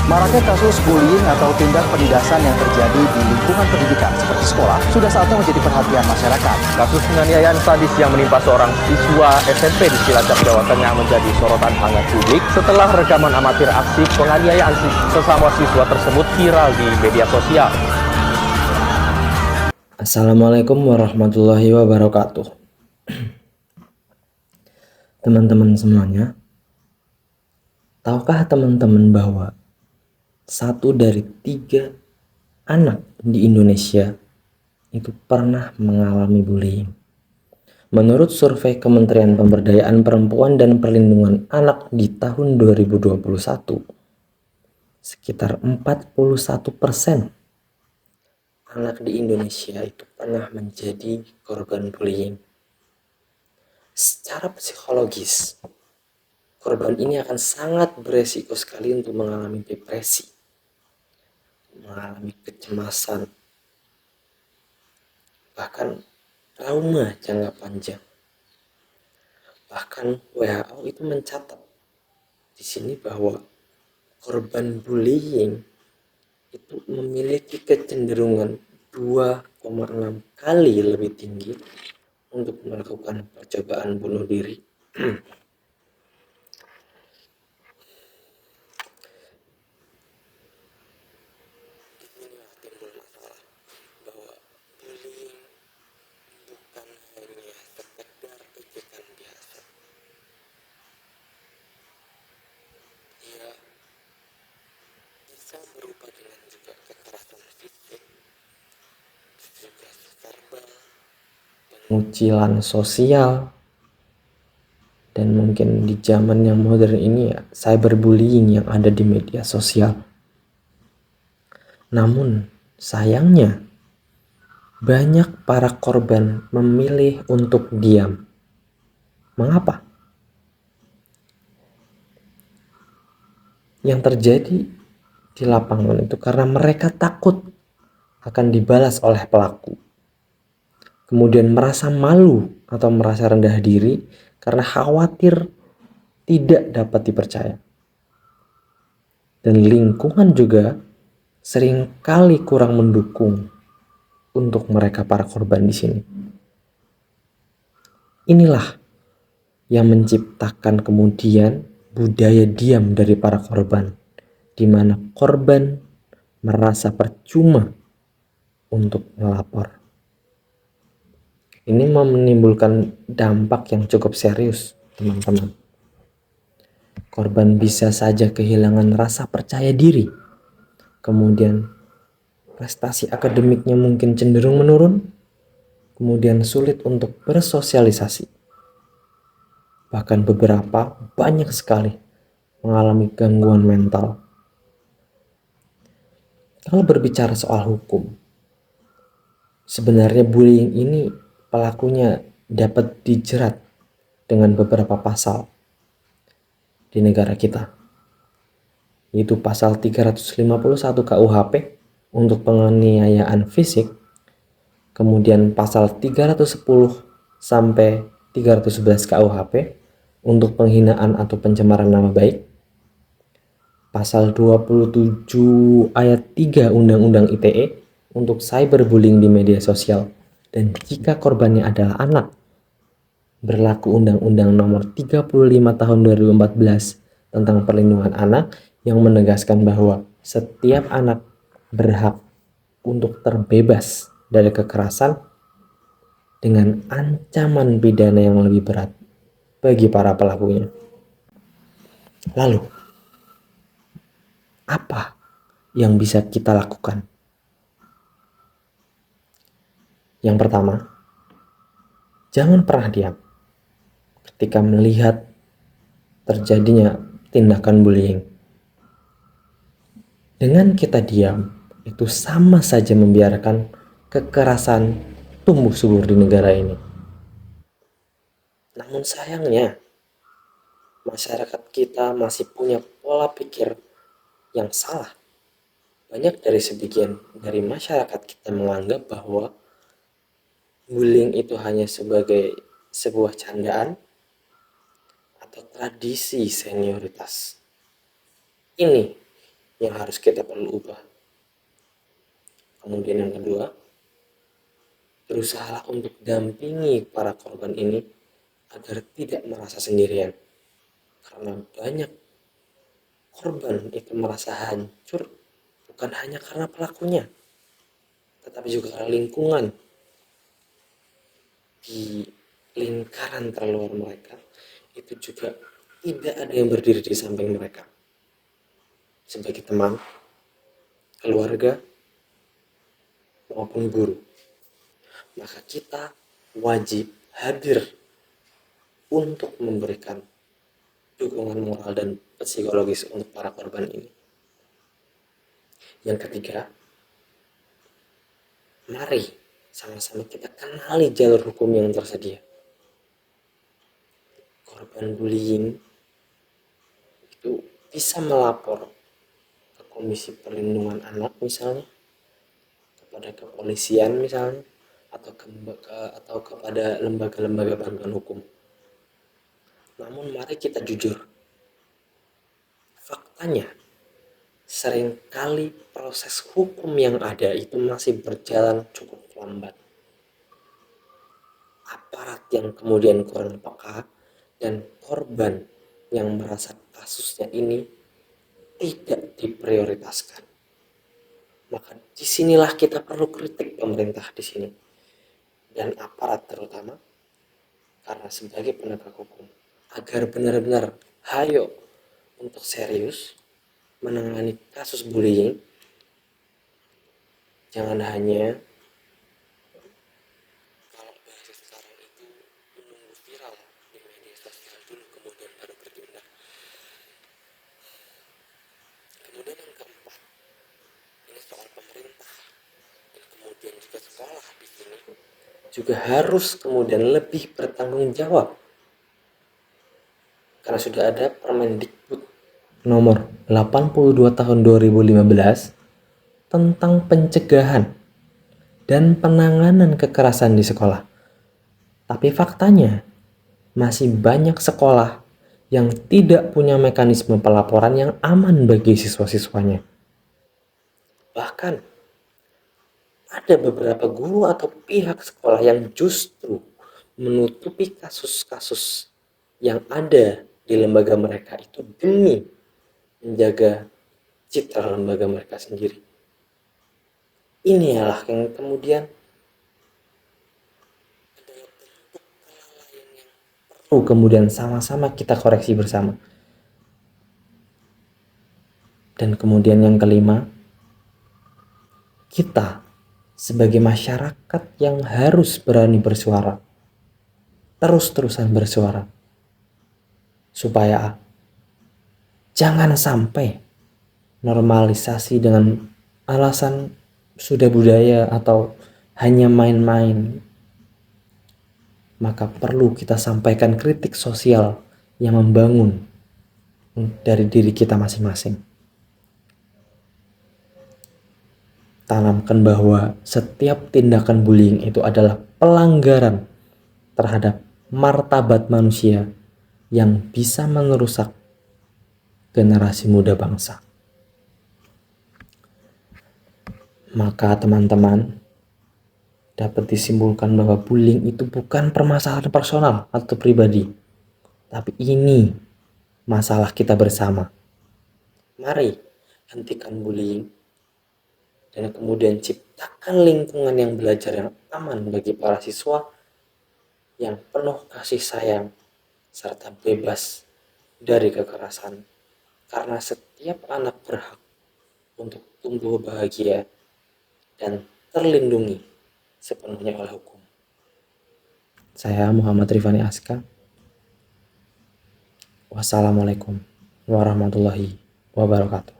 Maraknya kasus bullying atau tindak penindasan yang terjadi di lingkungan pendidikan seperti sekolah sudah saatnya menjadi perhatian masyarakat. Kasus penganiayaan sadis yang menimpa seorang siswa SMP di Cilacap, Jawa Tengah menjadi sorotan hangat publik setelah rekaman amatir aksi penganiayaan sesama siswa tersebut viral di media sosial. Assalamualaikum warahmatullahi wabarakatuh. Teman-teman semuanya, tahukah teman-teman bahwa 1 dari 3 anak di Indonesia itu pernah mengalami bullying? Menurut survei Kementerian Pemberdayaan Perempuan dan Perlindungan Anak di tahun 2021, sekitar 41% anak di Indonesia itu pernah menjadi korban bullying. Secara psikologis, korban ini akan sangat beresiko sekali untuk mengalami depresi, mengalami kecemasan, bahkan trauma jangka panjang. Bahkan WHO itu mencatat di sini bahwa korban bullying itu memiliki kecenderungan 2,6 kali lebih tinggi untuk melakukan percobaan bunuh diri. Inilah timbul masalah bahwa bullying bukan hanya sekedar ejekan biasa. Ia bisa berupa dengan juga kekerasan fisik, juga verbal, pengucilan sosial, dan mungkin di zaman yang modern ini ya cyberbullying yang ada di media sosial. Namun sayangnya banyak para korban memilih untuk diam. Mengapa? Yang terjadi di lapangan itu karena mereka takut akan dibalas oleh pelaku. Kemudian merasa malu atau merasa rendah diri karena khawatir tidak dapat dipercaya. Dan lingkungan juga seringkali kurang mendukung untuk mereka para korban di sini. Inilah yang menciptakan kemudian budaya diam dari para korban, di mana korban merasa percuma untuk melapor. Ini menimbulkan dampak yang cukup serius, teman-teman. Korban bisa saja kehilangan rasa percaya diri. Kemudian prestasi akademiknya mungkin cenderung menurun. Kemudian sulit untuk bersosialisasi. Bahkan beberapa banyak sekali mengalami gangguan mental. Kalau berbicara soal hukum, sebenarnya bullying ini pelakunya dapat dijerat dengan beberapa pasal di negara kita, yaitu pasal 351 KUHP untuk penganiayaan fisik, kemudian pasal 310 sampai 311 KUHP untuk penghinaan atau pencemaran nama baik, pasal 27 ayat 3 Undang-Undang ITE untuk cyberbullying di media sosial, dan jika korbannya adalah anak, berlaku Undang-Undang Nomor 35 Tahun 2014 tentang Perlindungan Anak yang menegaskan bahwa setiap anak berhak untuk terbebas dari kekerasan dengan ancaman pidana yang lebih berat bagi para pelakunya. Lalu, apa yang bisa kita lakukan? Yang pertama, jangan pernah diam ketika melihat terjadinya tindakan bullying. Dengan kita diam, itu sama saja membiarkan kekerasan tumbuh subur di negara ini. Namun sayangnya, masyarakat kita masih punya pola pikir yang salah. Banyak dari sebagian dari masyarakat kita menganggap bahwa bullying itu hanya sebagai sebuah candaan atau tradisi senioritas. Ini yang harus kita perlu ubah. Kemudian yang kedua, berusaha untuk dampingi para korban ini agar tidak merasa sendirian. Karena banyak korban itu merasa hancur bukan hanya karena pelakunya, tetapi juga karena lingkungan di lingkaran terluar mereka itu juga tidak ada yang berdiri di samping mereka. Sebagai teman, keluarga, maupun guru, maka kita wajib hadir untuk memberikan dukungan moral dan psikologis untuk para korban ini. Yang ketiga, mari sama-sama kita kenali jalur hukum yang tersedia. Korban bullying itu bisa melapor ke Komisi Perlindungan Anak misalnya, kepada kepolisian misalnya, atau kepada lembaga-lembaga bantuan hukum. Namun mari kita jujur, faktanya seringkali proses hukum yang ada itu masih berjalan cukup lambat. Aparat yang kemudian kurang peka dan korban yang merasa kasusnya ini tidak diprioritaskan. Maka disinilah kita perlu kritik pemerintah di sini dan aparat terutama, karena sebagai penegak hukum, agar benar-benar hayo untuk serius menangani kasus bullying. Jangan hanya kalau bahasa sekarang itu menunggu viral di media sosial dulu kemudian baru bertindak. Kemudian yang keempat, ini soal pemerintah dan kemudian juga sekolah di sini juga harus kemudian lebih bertanggung jawab, karena sudah ada Permendikbud nomor 82 tahun 2015 tentang pencegahan dan penanganan kekerasan di sekolah. Tapi faktanya masih banyak sekolah yang tidak punya mekanisme pelaporan yang aman bagi siswa-siswanya. Bahkan ada beberapa guru atau pihak sekolah yang justru menutupi kasus-kasus yang ada di lembaga mereka itu demi menjaga citra lembaga mereka sendiri. Inilah yang kemudian adalah bentuk kelalaian yang perlu kemudian sama-sama kita koreksi bersama. Dan kemudian yang kelima, kita sebagai masyarakat yang harus berani bersuara, terus-terusan bersuara, supaya jangan sampai normalisasi dengan alasan sudah budaya atau hanya main-main. Maka perlu kita sampaikan kritik sosial yang membangun dari diri kita masing-masing. Tanamkan bahwa setiap tindakan bullying itu adalah pelanggaran terhadap martabat manusia yang bisa merusak generasi muda bangsa. Maka teman-teman, dapat disimpulkan bahwa bullying itu bukan permasalahan personal atau pribadi, tapi ini masalah kita bersama. Mari hentikan bullying dan kemudian ciptakan lingkungan yang belajar yang aman bagi para siswa, yang penuh kasih sayang serta bebas dari kekerasan, karena setiap anak berhak untuk tumbuh bahagia dan terlindungi sepenuhnya oleh hukum. Saya Muhammad Rifani Aska. Wassalamualaikum warahmatullahi wabarakatuh.